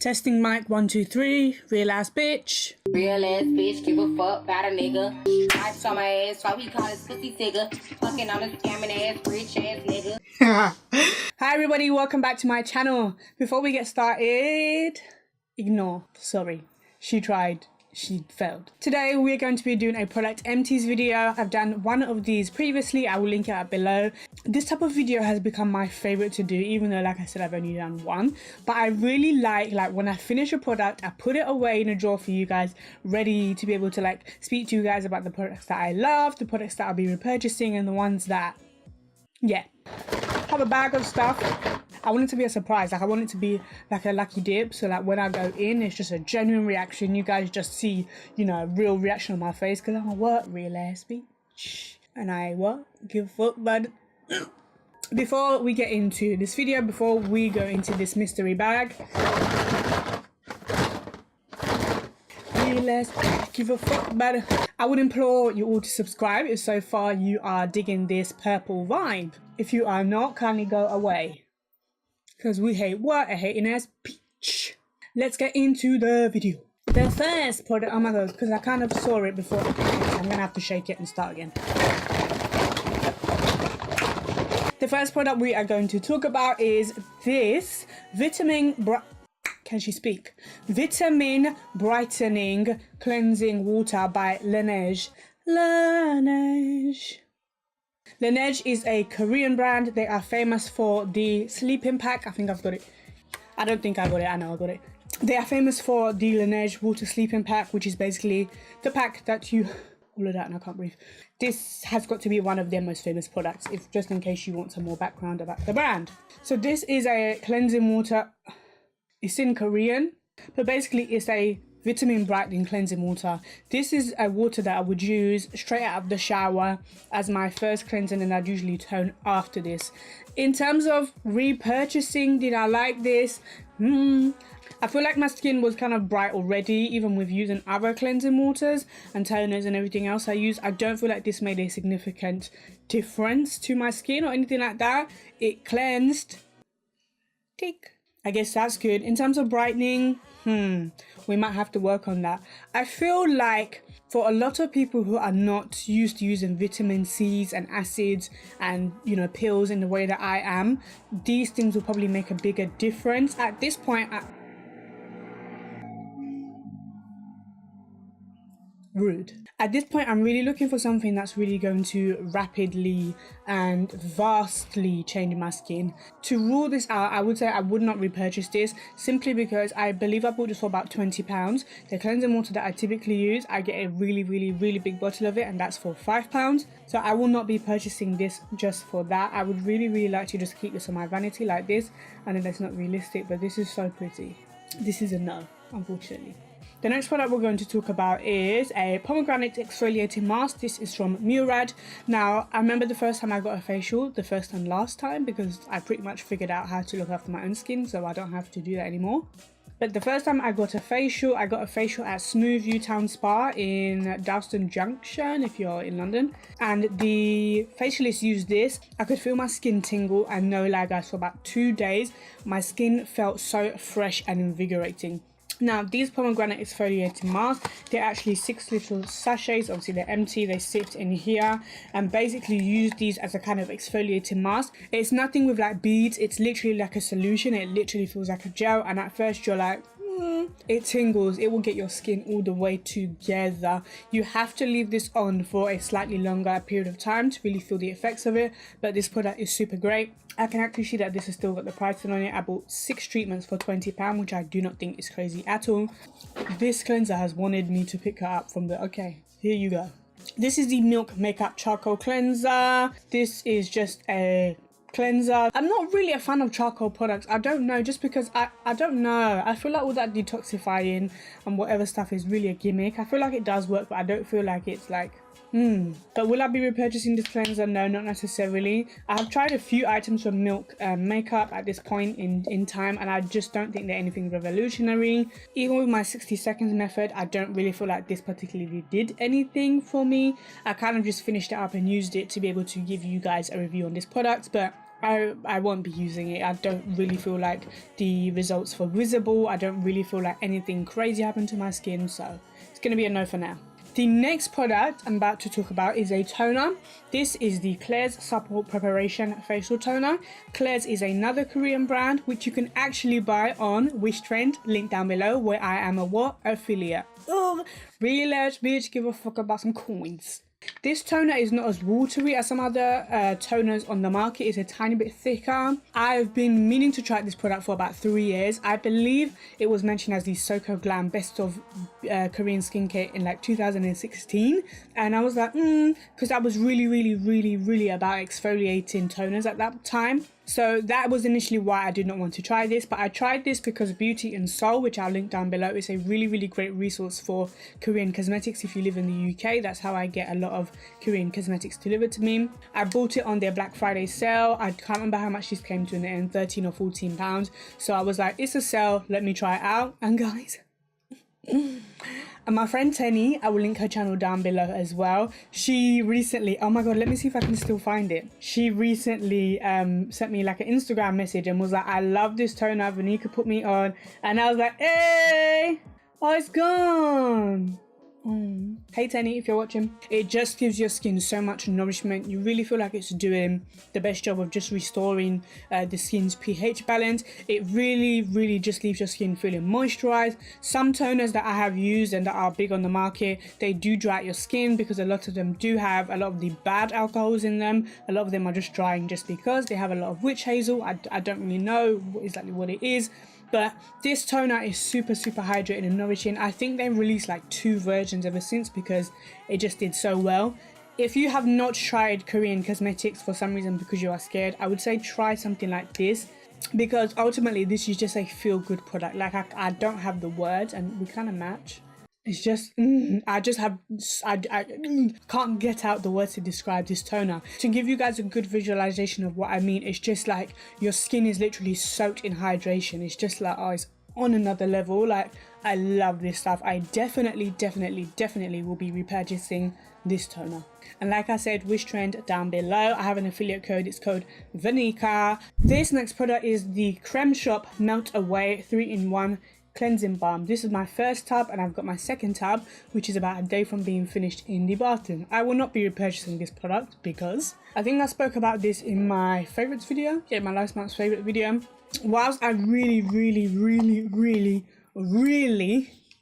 Testing mic 1 2 3. Real ass bitch. Real ass bitch, give a fuck about a nigga. I saw my ass, why we call this pussy tigger. Fucking on a scamming ass, rich ass nigga. Hi everybody, welcome back to my channel. Before we get started, ignore, sorry, she tried. She failed. Today we're going to be doing a product empties video. I've done one of these previously. I will link it up below. This type of video has become my favorite to do, even though, like I said, I've only done one. But I really like when I finish a product, I put it away in a drawer for you guys, ready to be able to speak to you guys about the products that I love, the products that I'll be repurchasing, and the ones that, yeah, have a bag of stuff. I want it to be a surprise. I want it to be like a lucky dip. So when I go in, it's just a genuine reaction. You guys just see, a real reaction on my face. Because I'm a what? Real ass bitch. And I what? Give a fuck, bud. Before we get into this video, before we go into this mystery bag. Real ass bitch. Give a fuck, bud. I would implore you all to subscribe if so far you are digging this purple vibe. If you are not, kindly go away. Because we hate what? A hating ass peach. Let's get into the video. The first product, oh my god, because I kind of saw it before. I'm gonna have to shake it and start again. The first product we are going to talk about is this Vitamin Brightening Cleansing Water by Laneige. Laneige is a Korean brand. They are famous for the sleeping pack. I think I've got it. I don't think I got it. I know I got it. They are famous for the Laneige water sleeping pack, which is basically the pack that you... all of that and I can't breathe. This has got to be one of their most famous products, if just in case you want some more background about the brand. So this is a cleansing water. It's in Korean, but basically it's a vitamin brightening cleansing water. This is a water that I would use straight out of the shower as my first cleansing, and I'd usually tone after this. In terms of repurchasing, did I like this? I feel like my skin was kind of bright already, even with using other cleansing waters and toners and everything else I use. I don't feel like this made a significant difference to my skin or anything like that. It cleansed. Tick. I guess that's good. In terms of brightening, we might have to work on that. I feel like for a lot of people who are not used to using vitamin C's and acids and, pills in the way that I am, these things will probably make a bigger difference. At this point, rude. At this point, I'm really looking for something that's really going to rapidly and vastly change my skin. To rule this out, I would say I would not repurchase this, simply because I believe I bought this for about £20. The cleansing water that I typically use, I get a really big bottle of it, and that's for £5. So I will not be purchasing this just for that. I would really like to just keep this on my vanity like this. I know that's not realistic, but this is so pretty. This is a no, unfortunately. The next product we're going to talk about is a Pomegranate Exfoliating Mask. This is from Murad. Now, I remember the first time I got a facial, the first and last time, because I pretty much figured out how to look after my own skin, so I don't have to do that anymore. But the first time I got a facial at Smoothview Town Spa in Dalston Junction, if you're in London. And the facialist used this. I could feel my skin tingle, and no lie guys, for about 2 days, my skin felt so fresh and invigorating. Now, these pomegranate exfoliating masks, they're actually 6 little sachets. Obviously, they're empty. They sit in here, and basically use these as a kind of exfoliating mask. It's nothing with beads. It's literally like a solution. It literally feels like a gel, and at first you're like, it tingles. It will get your skin all the way together. You have to leave this on for a slightly longer period of time to really feel the effects of it, but this product is super great. I can actually see that this has still got the pricing on it. I bought 6 treatments for £20, which I do not think is crazy at all. This cleanser has wanted me to pick her up from the... Okay, here you go. This is the Milk Makeup Charcoal Cleanser. This is just a cleanser. I'm not really a fan of charcoal products. I don't know, just because I don't know. I feel like all that detoxifying and whatever stuff is really a gimmick. I feel like it does work, but I don't feel like it's But will I be repurchasing this cleanser? No, not necessarily. I have tried a few items from Milk Makeup at this point in time, and I just don't think they're anything revolutionary. Even with my 60 seconds method, I don't really feel like this particularly did anything for me. I kind of just finished it up and used it to be able to give you guys a review on this product, but I won't be using it. I don't really feel like the results were visible. I don't really feel like anything crazy happened to my skin, so it's going to be a no for now. The next product I'm about to talk about is a toner. This is the Klairs Supple Preparation Facial Toner. Klairs is another Korean brand which you can actually buy on WISHTREND, link down below, where I am a what? Affiliate. Ugh, really large bitch, give a fuck about some coins. This toner is not as watery as some other toners on the market. It's a tiny bit thicker. I've been meaning to try this product for about 3 years. I believe it was mentioned as the Soko Glam Best of Korean Skincare in like 2016. And I was like, because I was really about exfoliating toners at that time. So that was initially why I did not want to try this, but I tried this because Beauty and Soul, which I'll link down below, is a really great resource for Korean cosmetics if you live in the UK. That's how I get a lot of Korean cosmetics delivered to me. I bought it on their Black Friday sale. I can't remember how much this came to in the end, 13 or 14 pounds. So I was like, it's a sale, let me try it out. And guys, and my friend Tenny, I will link her channel down below as well. She recently, oh my god, let me see if I can still find it. She recently sent me like an Instagram message and was like, I love this toner, VENIKA put me on. And I was like, hey, oh, it's gone. Hey Tenny, if you're watching. It just gives your skin so much nourishment. You really feel like it's doing the best job of just restoring the skin's pH balance. It really just leaves your skin feeling moisturized. Some toners that I have used and that are big on the market, they do dry out your skin because a lot of them do have a lot of the bad alcohols in them. A lot of them are just drying just because they have a lot of witch hazel. I don't really know exactly what it is. But this toner is super hydrating and nourishing. I think they released like 2 versions ever since because it just did so well. If you have not tried Korean cosmetics for some reason because you are scared, I would say try something like this, because ultimately this is just a feel-good product. Like I don't have the words and we kind of match. It's just, I can't get out the words to describe this toner. To give you guys a good visualization of what I mean, it's just like your skin is literally soaked in hydration. It's just like, oh, it's on another level. Like, I love this stuff. I definitely will be repurchasing this toner. And like I said, WISHTREND down below. I have an affiliate code. It's code VENIKA. This next product is the Creme Shop Melt Away 3-in-1 cleansing balm. This is my first tub and I've got my second tub, which is about a day from being finished in the bathroom. I will not be repurchasing this product because I think I spoke about this in my favorites video. Yeah, my last month's favorite video. Whilst I really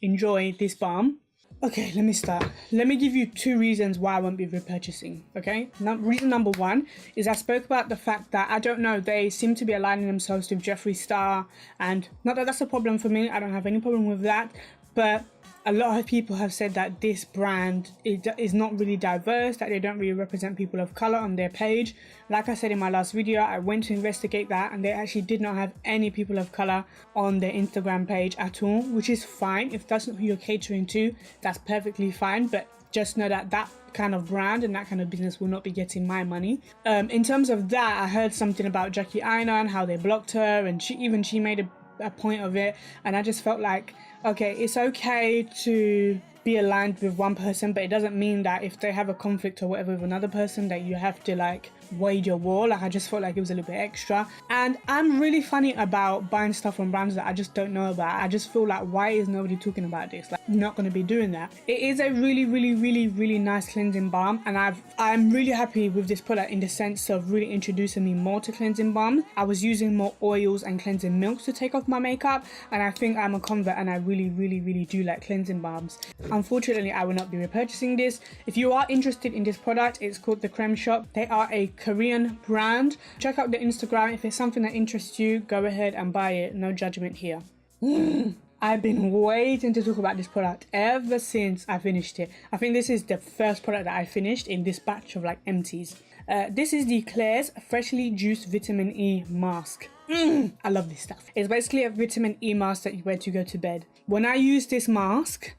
enjoy this balm. Okay, let me start. Let me give you 2 reasons why I won't be repurchasing, okay? Now, reason number 1 is I spoke about the fact that, I don't know, they seem to be aligning themselves with Jeffree Star, and not that that's a problem for me, I don't have any problem with that, but a lot of people have said that this brand is not really diverse, that they don't really represent people of color on their page. Like I said in my last video, I went to investigate that and they actually did not have any people of color on their Instagram page at all, which is fine. If that's not who you're catering to, that's perfectly fine, but just know that that kind of brand and that kind of business will not be getting my money. In terms of that, I heard something about Jackie Aina and how they blocked her, and she made a point of it, and I just felt like, okay, it's okay to be aligned with one person, but it doesn't mean that if they have a conflict or whatever with another person that you have to like wage a war. Like, I just felt like it was a little bit extra. And I'm really funny about buying stuff from brands that I just don't know about. I just feel like, why is nobody talking about this? Like, I'm not going to be doing that. It is a really nice cleansing balm, and I'm really happy with this product in the sense of really introducing me more to cleansing balm. I was using more oils and cleansing milks to take off my makeup, and I think I'm a convert and I really do like cleansing balms. Unfortunately, I will not be repurchasing this. If you are interested in this product, it's called the Creme Shop. They are a Korean brand. Check out the Instagram. If it's something that interests you, go ahead and buy it. No judgment here. I've been waiting to talk about this product ever since I finished it. I think this is the first product that I finished in this batch of like empties. This is the Klairs Freshly Juiced Vitamin E Mask. I love this stuff. It's basically a vitamin E mask that you wear to go to bed. When I use this mask,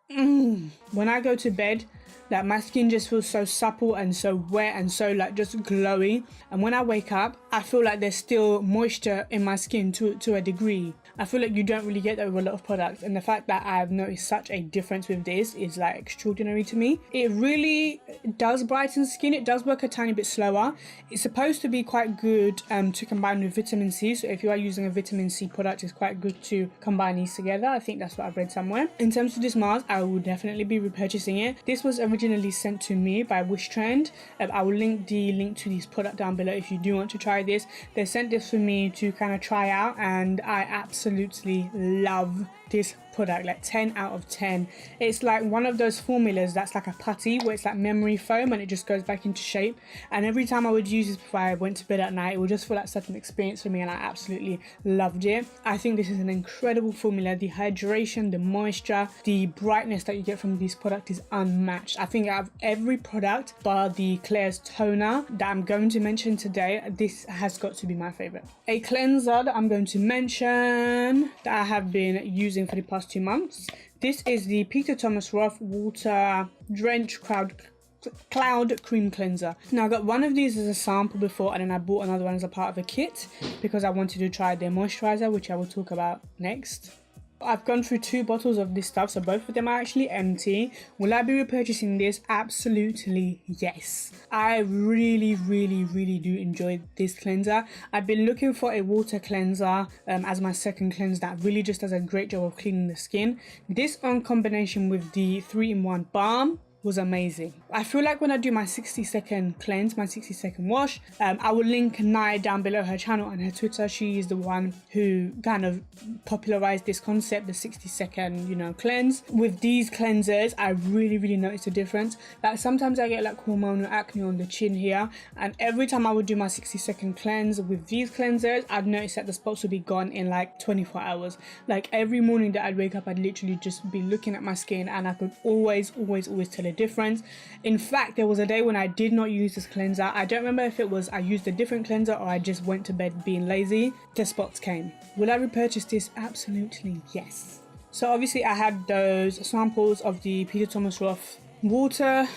when I go to bed, like, my skin just feels so supple and so wet and so like just glowy, and when I wake up I feel like there's still moisture in my skin to a degree. I feel like you don't really get that with a lot of products, and the fact that I've noticed such a difference with this is like extraordinary to me. It really does brighten skin. It does work a tiny bit slower. It's supposed to be quite good to combine with vitamin C, so if you are using a vitamin C product, it's quite good to combine these together. I think that's what I've read somewhere. In terms of this mask, I will definitely be repurchasing it. This was originally sent to me by WISHTREND. I will link the link to this product down below if you do want to try this. They sent this for me to kind of try out, and I absolutely love this product. Like 10 out of 10. It's like one of those formulas that's like a putty, where it's like memory foam and it just goes back into shape, and every time I would use this before I went to bed at night, it would just feel like such an experience for me, and I absolutely loved it. I think this is an incredible formula. The hydration, the moisture, the brightness that you get from this product is unmatched. I think out of every product bar the Klairs toner that I'm going to mention today, this has got to be my favorite. A cleanser that I'm going to mention that I have been using for the past 2 months. This is the Peter Thomas Roth Water Drench Cloud Cream Cleanser. Now I got one of these as a sample before, and then I bought another one as a part of a kit because I wanted to try their moisturizer, which I will talk about next. I've gone through 2 bottles of this stuff, so both of them are actually empty. Will I be repurchasing this? Absolutely yes. I really do enjoy this cleanser. I've been looking for a water cleanser as my second cleanse that really just does a great job of cleaning the skin. This on combination with the 3-in-1 balm was amazing. I feel like when I do my 60-second cleanse, my 60-second wash, I will link Nai down below, her channel and her Twitter. She is the one who kind of popularized this concept, the 60-second, you know, cleanse. With these cleansers, I really noticed a difference. Like sometimes I get like hormonal acne on the chin here, and every time I would do my 60-second cleanse with these cleansers, I'd notice that the spots would be gone in like 24 hours. Like every morning that I'd wake up, I'd literally just be looking at my skin, and I could always tell a difference. In fact, there was a day when I did not use this cleanser. I don't remember if it was I used a different cleanser or I just went to bed being lazy. The spots came. Will I repurchase this? Absolutely yes. So obviously I had those samples of the Peter Thomas Roth water,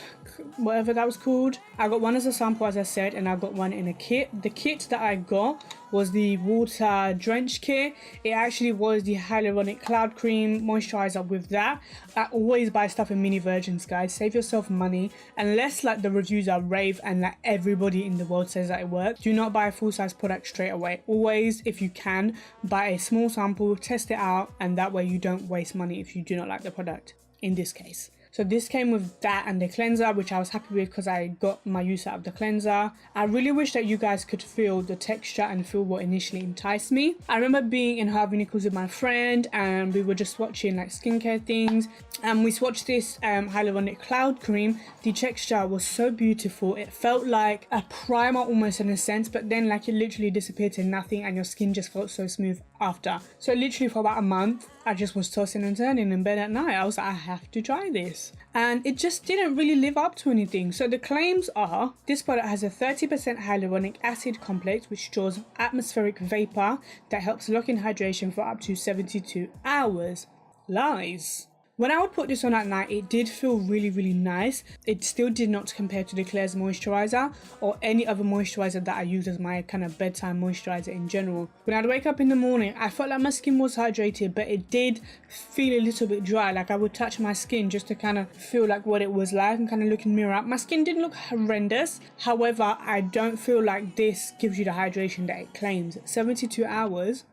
whatever that was called. I got one as a sample, as I said, and I got one in a kit. The kit that I got was the water drench kit. It actually was the hyaluronic cloud cream moisturizer with that. I always buy stuff in mini versions, guys. Save yourself money, unless like the reviews are rave and like everybody in the world says that it works. Do not buy a full-size product straight away. Always, if you can, buy a small sample, test it out, and that way you don't waste money if you do not like the product in this case. So this came with that and the cleanser, which I was happy with because I got my use out of the cleanser. I really wish that you guys could feel the texture and feel what initially enticed me. I remember being in Harvey Nichols with my friend, and we were just watching like skincare things, and we swatched this hyaluronic cloud cream. The texture was so beautiful. It felt like a primer almost in a sense, but then like it literally disappeared to nothing, and your skin just felt so smooth after. So literally for about a month, I just was tossing and turning in bed at night. I was like, I have to try this. And it just didn't really live up to anything. So the claims are, this product has a 30% hyaluronic acid complex, which draws atmospheric vapor that helps lock in hydration for up to 72 hours. Lies. When I would put this on at night, it did feel really nice. It still did not compare to the Klairs moisturizer or any other moisturizer that I use as my kind of bedtime moisturizer in general. When I'd wake up in the morning, I felt like my skin was hydrated, but it did feel a little bit dry. Like I would touch my skin just to kind of feel like what it was like and kind of look in the mirror. My skin didn't look horrendous. However, I don't feel like this gives you the hydration that it claims. 72 hours.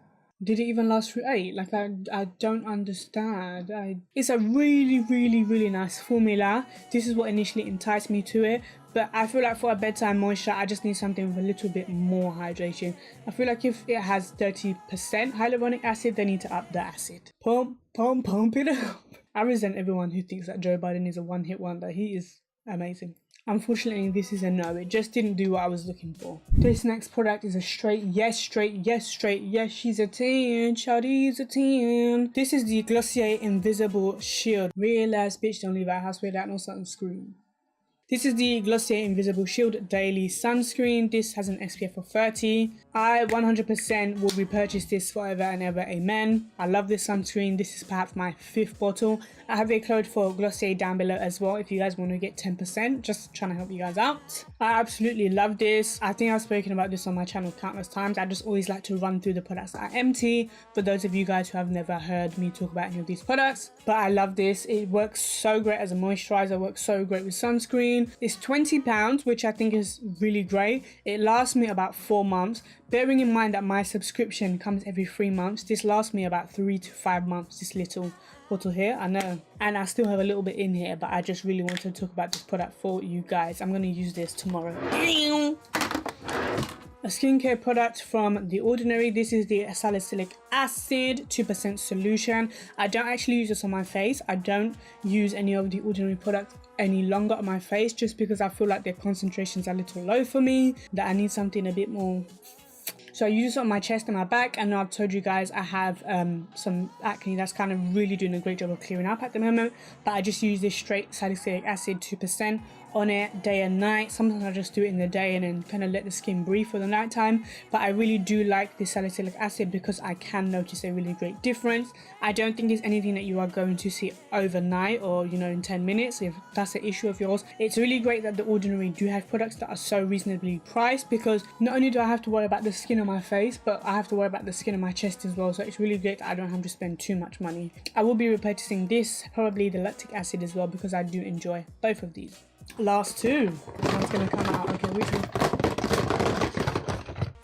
Did it even last through 8? Like, I don't understand. It's a really nice formula. This is what initially enticed me to it. But I feel like for a bedtime moisture, I just need something with a little bit more hydration. I feel like if it has 30% hyaluronic acid, they need to up the acid. Pump it up. I resent everyone who thinks that Joe Biden is a one-hit wonder. He is amazing. Unfortunately, this is a no. It just didn't do what I was looking for. This next product is a straight yes, she's a 10. Shawty's a 10. This is the Glossier Invisible Shield. Real ass bitch don't leave our house without no sunscreen. This is the Glossier Invisible Shield Daily Sunscreen. This has an SPF of 30. I 100% will repurchase this forever and ever, amen. I love this sunscreen. This is perhaps my 5th bottle. I have a code for Glossier down below as well if you guys want to get 10%. Just trying to help you guys out. I absolutely love this. I think I've spoken about this on my channel countless times. I just always like to run through the products that I empty for those of you guys who have never heard me talk about any of these products. But I love this. It works so great as a moisturizer, works so great with sunscreen. It's £20, which I think is really great. It lasts me about 4 months. Bearing in mind that my subscription comes every 3 months, this lasts me about 3 to 5 months, this little bottle here, I know. And I still have a little bit in here, but I just really want to talk about this product for you guys. I'm going to use this tomorrow. A skincare product from The Ordinary. This is the Salicylic Acid 2% solution. I don't actually use this on my face. I don't use any of The Ordinary products any longer on my face just because I feel like their concentrations are a little low for me, that I need something a bit more. So I use this on my chest and my back, and I've told you guys I have some acne that's kind of really doing a great job of clearing up at the moment, but I just use this straight salicylic acid 2% on it day and night. Sometimes I just do it in the day and then kind of let the skin breathe for the night time, but I really do like this salicylic acid because I can notice a really great difference. I don't think it's anything that you are going to see overnight or, you know, in 10 minutes if that's an issue of yours. It's really great that The Ordinary do have products that are so reasonably priced, because not only do I have to worry about the skin on my face, but I have to worry about the skin on my chest as well. So it's really great that I don't have to spend too much money. I will be repurchasing this, probably the lactic acid as well, because I do enjoy both of these. Last two. One's gonna come out. Okay, which one?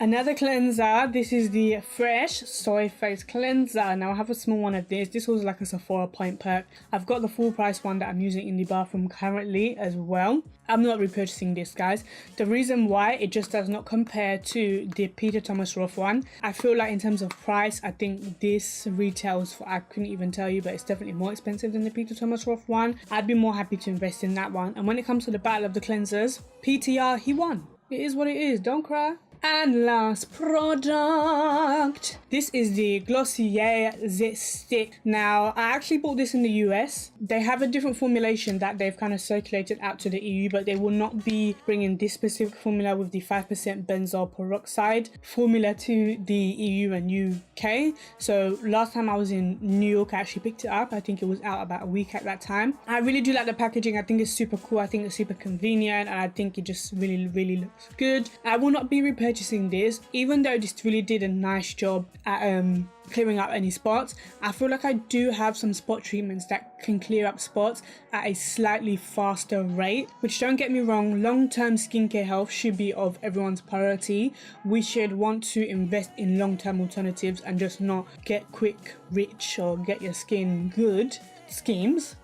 Another cleanser. This is the Fresh Soy Face Cleanser. Now I have a small one of this. This was like a Sephora point perk. I've got the full price one that I'm using in the bathroom currently as well. I'm not repurchasing this, guys. The reason why, it just does not compare to the Peter Thomas Roth one. I feel like in terms of price, I think this retails for, I couldn't even tell you, but it's definitely more expensive than the Peter Thomas Roth one. I'd be more happy to invest in that one. And when it comes to the battle of the cleansers, PTR, he won. It is what it is. Don't cry. And last product, this is the Glossier Zit Stick. Now, I actually bought this in the US. They have a different formulation that they've kind of circulated out to the EU, but they will not be bringing this specific formula with the 5% benzoyl peroxide formula to the EU and UK. So last time I was in New York, I actually picked it up. I think it was out about a week at that time. I really do like the packaging. I think it's super cool. I think it's super convenient, and I think it just really, really looks good. I will not be repurchasing this, even though this really did a nice job at clearing up any spots. I feel like I do have some spot treatments that can clear up spots at a slightly faster rate, which, don't get me wrong, long-term skincare health should be of everyone's priority. We should want to invest in long-term alternatives and just not get quick rich or get your skin good things.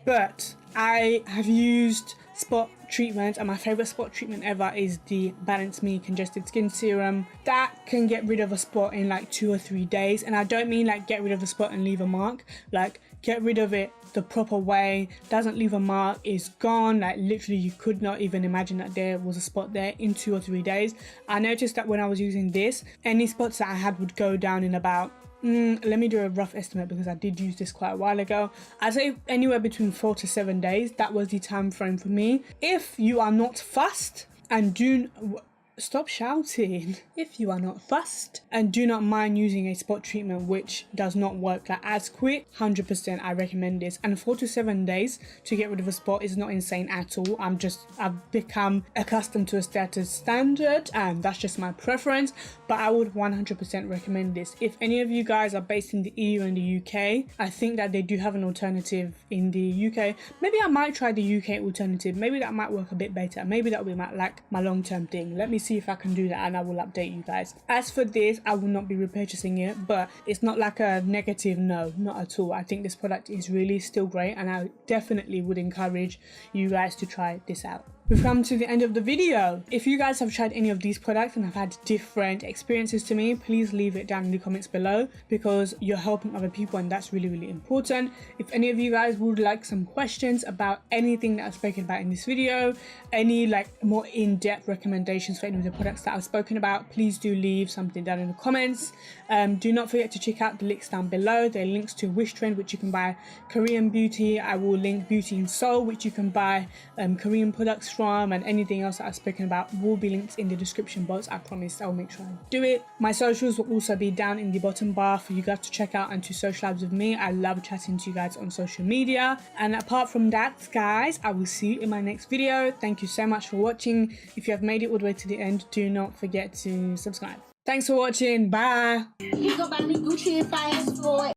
But I have used spot treatment, and my favorite spot treatment ever is the Balance Me Congested Skin Serum. That can get rid of a spot in like 2 or 3 days, and I don't mean like get rid of a spot and leave a mark. Like, get rid of it the proper way, doesn't leave a mark, is gone. Like, literally you could not even imagine that there was a spot there in 2 or 3 days. I noticed that when I was using this, any spots that I had would go down in about let me do a rough estimate, because I did use this quite a while ago. I'd say anywhere between 4 to 7 days. That was the time frame for me. If you are not fussed and stop shouting. If you are not fussed and do not mind using a spot treatment which does not work like as quick, 100% I recommend this. And 4 to 7 days to get rid of a spot is not insane at all. I've become accustomed to a status standard, and that's just my preference, but I would 100% recommend this. If any of you guys are based in the EU and the UK, I think that they do have an alternative in the UK. Maybe I might try the UK alternative. Maybe that might work a bit better. Maybe that will be my long-term thing. Let me see if I can do that, and I will update you guys. As for this, I will not be repurchasing it, but it's not like a negative no, not at all. I think this product is really still great, and I definitely would encourage you guys to try this out. We've come to the end of the video. If you guys have tried any of these products and have had different experiences to me, please leave it down in the comments below, because you're helping other people and that's really, really important. If any of you guys would like some questions about anything that I've spoken about in this video, any like more in-depth recommendations for any of the products that I've spoken about, please do leave something down in the comments. Do not forget to check out the links down below. There are links to WISHTREND, which you can buy Korean beauty. I will link Beauty in Seoul, which you can buy Korean products from, and anything else that I've spoken about will be linked in the description box. I promise I'll make sure I do it. My socials will also be down in the bottom bar for you guys to check out and to socialize with me. I love chatting to you guys on social media. And apart from that, guys, I will see you in my next video. Thank you so much for watching. If you have made it all the way to the end, do not forget to subscribe. Thanks for watching. Bye. He go buy me Gucci and fast food.